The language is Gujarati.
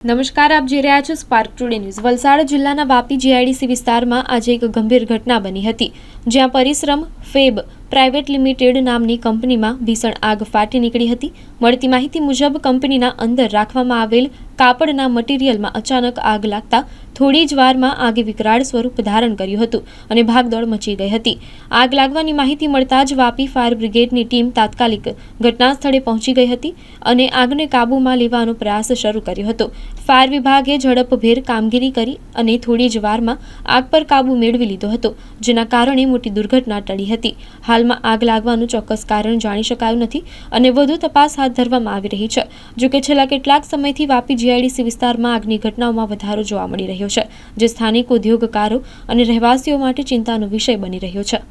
નમસ્કાર, આપ જોઈ રહ્યા છો સ્પાર્ક ટુડે ન્યૂઝ। વલસાડ જિલ્લાના વાપી જીઆઈડીસી વિસ્તારમાં આજે એક ગંભીર ઘટના બની હતી, જ્યાં પરિશ્રમ ફેબ પ્રાઇવેટ લિમિટેડ નામની કંપનીમાં ભીષણ આગ ફાટી નીકળી હતી। મળતી માહિતી મુજબ કંપનીના અંદર રાખવામાં આવેલ કાપડના મટીરિયલમાં અચાનક આગ લાગતા થોડી જ વારમાં આગે વિકરાળ સ્વરૂપ ધારણ કર્યું હતું અને ભાગદોડ મચી ગઈ હતી। આગ લાગવાની માહિતી મળતા જ વાપી ફાયર બ્રિગેડની ટીમ તાત્કાલિક ઘટના સ્થળે પહોંચી ગઈ હતી અને આગને કાબૂમાં લેવાનો પ્રયાસ શરૂ કર્યો હતો। ફાયર વિભાગે ઝડપભેર કામગીરી કરી અને થોડી જ વારમાં આગ પર કાબૂ મેળવી લીધો હતો, જેના કારણે મોટી દુર્ઘટના ટળી હતી। હાલમાં આગ લાગવાનું ચોક્કસ કારણ જાણી શકાયું નથી અને વધુ તપાસ હાથ ધરવામાં આવી રહી છે। જોકે છેલ્લા કેટલાક સમયથી વાપી જીઆઈડીસી વિસ્તારમાં આગની ઘટનાઓમાં વધારો જોવા મળી રહ્યો છે, જે સ્થાનિક ઉદ્યોગકારો અને રહેવાસીઓ માટે ચિંતાનો વિષય બની રહ્યો છે।